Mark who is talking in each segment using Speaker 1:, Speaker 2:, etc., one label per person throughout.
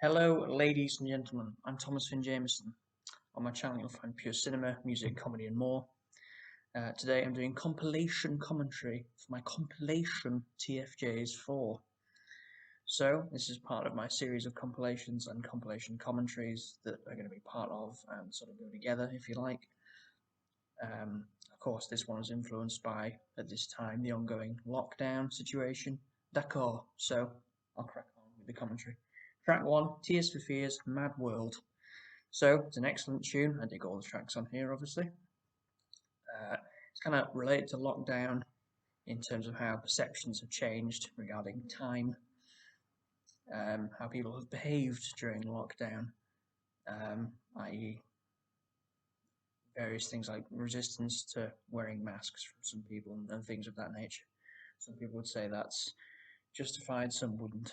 Speaker 1: Hello, ladies and gentlemen. I'm Thomas Finn Jameson. On my channel, you'll find pure cinema, music, comedy, and more. Today, I'm doing compilation commentary for my compilation TFJs 4. So, this is part of my series of compilations and compilation commentaries that are going to be part of and sort of go together, if you like. Of course, this one was influenced by, at this time, the ongoing lockdown situation. D'accord. So, I'll crack on with the commentary. Track 1, Tears for Fears, Mad World. So, it's an excellent tune. I dig all the tracks on here, obviously. It's kind of related to lockdown in terms of how perceptions have changed regarding time, how people have behaved during lockdown, i.e. various things like resistance to wearing masks from some people and things of that nature. Some people would say that's justified, some wouldn't.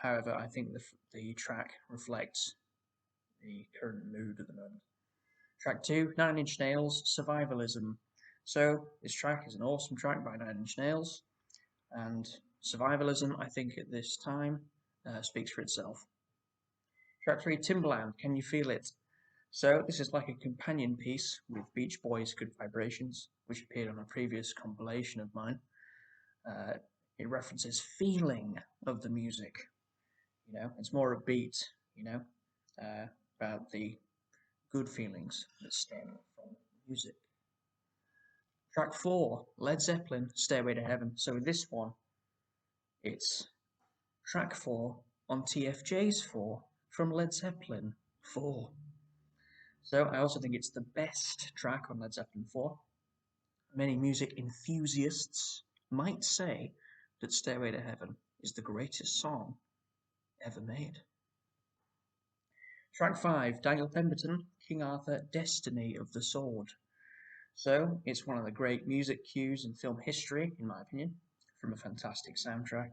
Speaker 1: However, I think the track reflects the current mood at the moment. Track 2, Nine Inch Nails, Survivalism. So, this track is an awesome track by Nine Inch Nails, and survivalism, I think, at this time, speaks for itself. Track 3, Timbaland, Can You Feel It? So, this is like a companion piece with Beach Boys' Good Vibrations, which appeared on a previous compilation of mine. It references feeling of the music. You know, it's more upbeat, you know, about the good feelings that stem from music. Track 4, Led Zeppelin, Stairway to Heaven. So with this one, it's track 4 on TFJ's 4 from Led Zeppelin 4. So I also think it's the best track on Led Zeppelin 4. Many music enthusiasts might say that Stairway to Heaven is the greatest song ever made. Track 5, Daniel Pemberton, King Arthur, Destiny of the Sword. So, it's one of the great music cues in film history, in my opinion, from a fantastic soundtrack.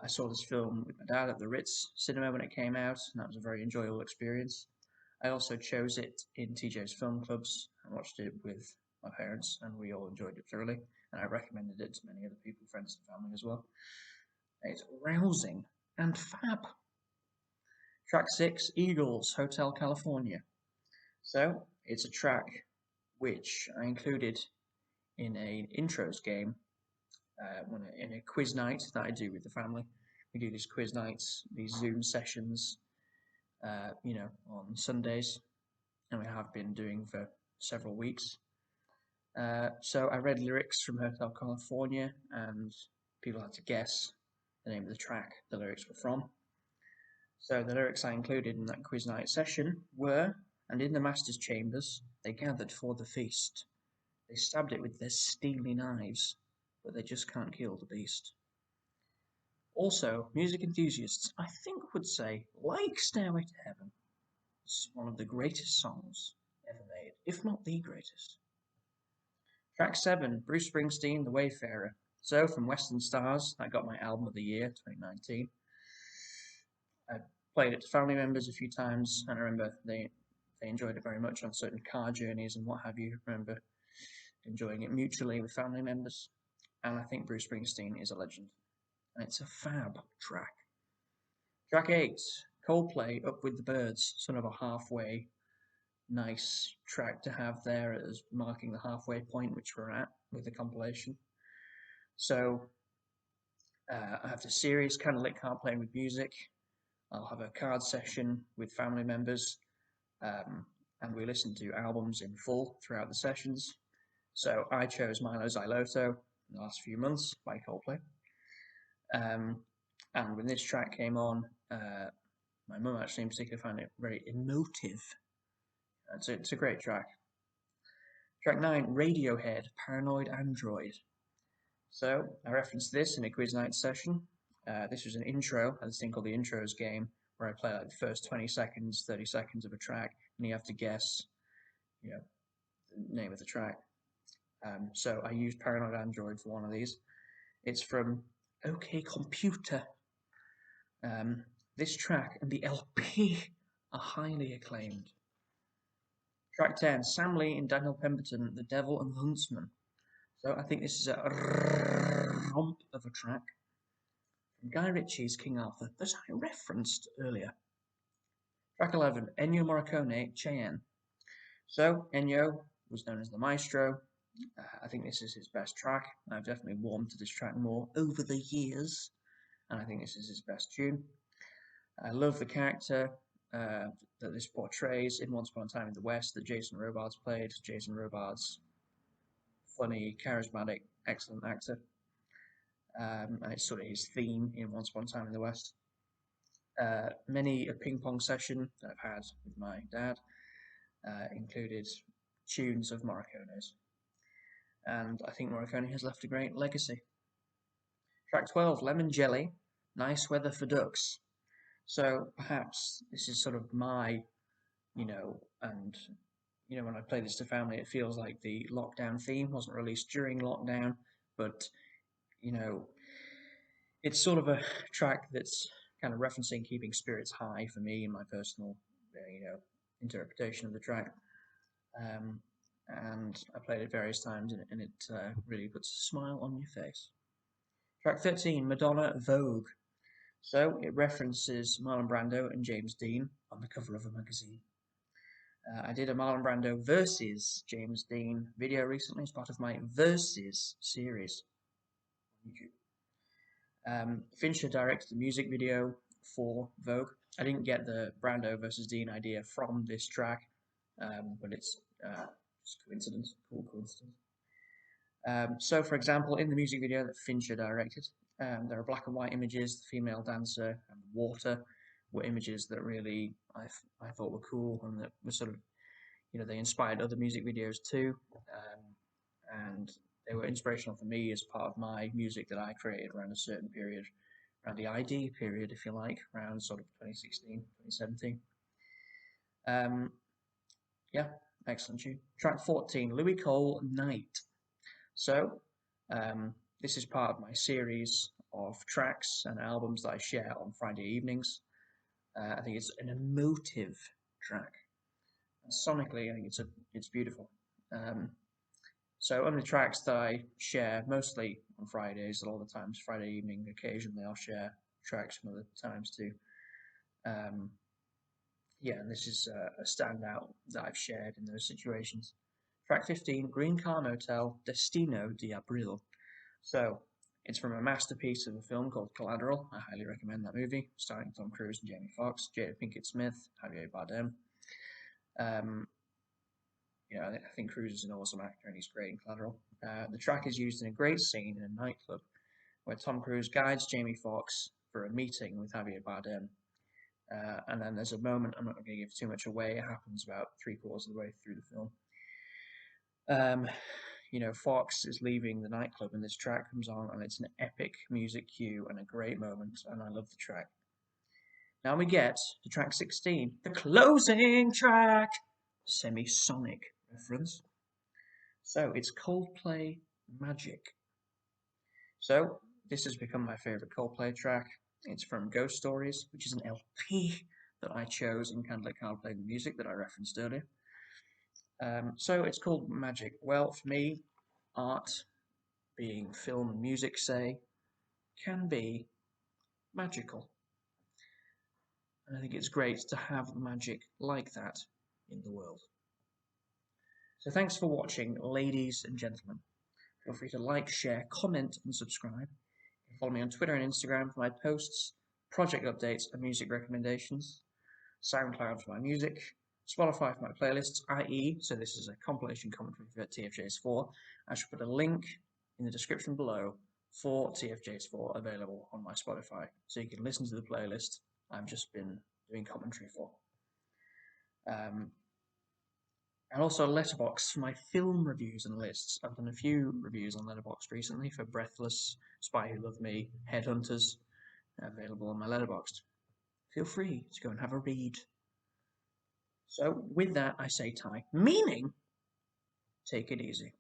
Speaker 1: I saw this film with my dad at the Ritz Cinema when it came out, and that was a very enjoyable experience. I also chose it in TJ's film clubs and watched it with my parents, and we all enjoyed it thoroughly, and I recommended it to many other people, friends and family as well. It's rousing and fab. Track 6, Eagles, Hotel California. So, it's a track which I included in an intros game in a quiz night that I do with the family. We do these quiz nights, these Zoom sessions, on Sundays, and we have been doing for several weeks. So I read lyrics from Hotel California, and people had to guess the name of the track the lyrics were from. So the lyrics I included in that quiz night session were, and in the master's chambers they gathered for the feast. They stabbed it with their steely knives, but they just can't kill the beast. Also, music enthusiasts, I think, would say, like Stairway to Heaven, this is one of the greatest songs ever made, if not the greatest. Track 7, Bruce Springsteen, The Wayfarer. So, from Western Stars, I got my album of the year, 2019. I played it to family members a few times, and I remember they enjoyed it very much on certain car journeys and what have you. I remember enjoying it mutually with family members, and I think Bruce Springsteen is a legend, and it's a fab track. Track 8, Coldplay, Up With The Birds, sort of a halfway nice track to have there as marking the halfway point which we're at with the compilation. So I have the series Candlelit Card Playing with Music. I'll have a card session with family members, and we listen to albums in full throughout the sessions. So I chose Milo Xyloto in the last few months by Coldplay. And when this track came on, my mum actually in particular found it very emotive. It's a great track. Track 9, Radiohead, Paranoid Android. So I referenced this in a quiz night session. This was an intro, I had this thing called the intros game, where I play like the first 20 seconds, 30 seconds of a track, and you have to guess, the name of the track. So I used Paranoid Android for one of these. It's from OK Computer. This track and the LP are highly acclaimed. Track 10, Sam Lee and Daniel Pemberton, The Devil and the Huntsman. So I think this is a romp of a track from Guy Ritchie's King Arthur that I referenced earlier. Track 11, Ennio Morricone, Cheyenne. So, Ennio was known as the Maestro. I think this is his best track. I've definitely warmed to this track more over the years, and I think this is his best tune. I love the character that this portrays in Once Upon a Time in the West that Jason Robards played. Jason Robards, funny, charismatic, excellent actor. And it's sort of his theme in Once Upon a Time in the West. Many a ping pong session that I've had with my dad included tunes of Morricone's. And I think Morricone has left a great legacy. Track 12, Lemon Jelly, Nice Weather for Ducks. So perhaps this is sort of my, and when I play this to family, it feels like the lockdown theme wasn't released during lockdown, but it's sort of a track that's kind of referencing keeping spirits high for me in my personal, interpretation of the track. And I played it various times, and it really puts a smile on your face. Track 13, Madonna, Vogue. So it references Marlon Brando and James Dean on the cover of a magazine. I did a Marlon Brando versus James Dean video recently as part of my Versus series on YouTube. Fincher directed the music video for Vogue. I didn't get the Brando versus Dean idea from this track, but it's just coincidence, cool coincidence. So, for example, in the music video that Fincher directed, there are black and white images. The female dancer and the water were images that really I thought were cool, and that were sort of, they inspired other music videos too, and they were inspirational for me as part of my music that I created around a certain period, around the ID period, if you like, around sort of 2016, 2017. Yeah, excellent tune. Track 14, Louis Cole, Night. So, this is part of my series of tracks and albums that I share on Friday evenings. I think it's an emotive track. And sonically, I think it's beautiful. So on the tracks that I share mostly on Fridays, a lot of the times Friday evening, occasionally I'll share tracks some other times too. And this is a standout that I've shared in those situations. Track 15, Green Car Motel, Destino di Abril. So, it's from a masterpiece of a film called Collateral. I highly recommend that movie, starring Tom Cruise and Jamie Foxx, Jada Pinkett Smith, Javier Bardem. I think Cruise is an awesome actor and he's great in Collateral. The track is used in a great scene in a nightclub where Tom Cruise guides Jamie Foxx for a meeting with Javier Bardem. And then there's a moment, I'm not going to give too much away, it happens about 3/4 of the way through the film. Fox is leaving the nightclub and this track comes on and it's an epic music cue and a great moment, and I love the track. Now we get to track 16, the closing track, Semisonic reference. So it's Coldplay, Magic. So this has become my favorite Coldplay track. It's from Ghost Stories, which is an LP that I chose in Candlelit Can't Play the Music that I referenced earlier. So it's called Magic. Well, for me, art, being film and music, say, can be magical. And I think it's great to have magic like that in the world. So thanks for watching, ladies and gentlemen. Feel free to like, share, comment, and subscribe. Follow me on Twitter and Instagram for my posts, project updates, and music recommendations. SoundCloud for my music. Spotify for my playlists, i.e., so this is a compilation commentary for TFJ's 4. I should put a link in the description below for TFJ's 4 available on my Spotify, so you can listen to the playlist I've just been doing commentary for. And also Letterboxd for my film reviews and lists. I've done a few reviews on Letterboxd recently for Breathless, Spy Who Loved Me, Headhunters, available on my Letterboxd. Feel free to go and have a read. So with that, I say tie, meaning take it easy.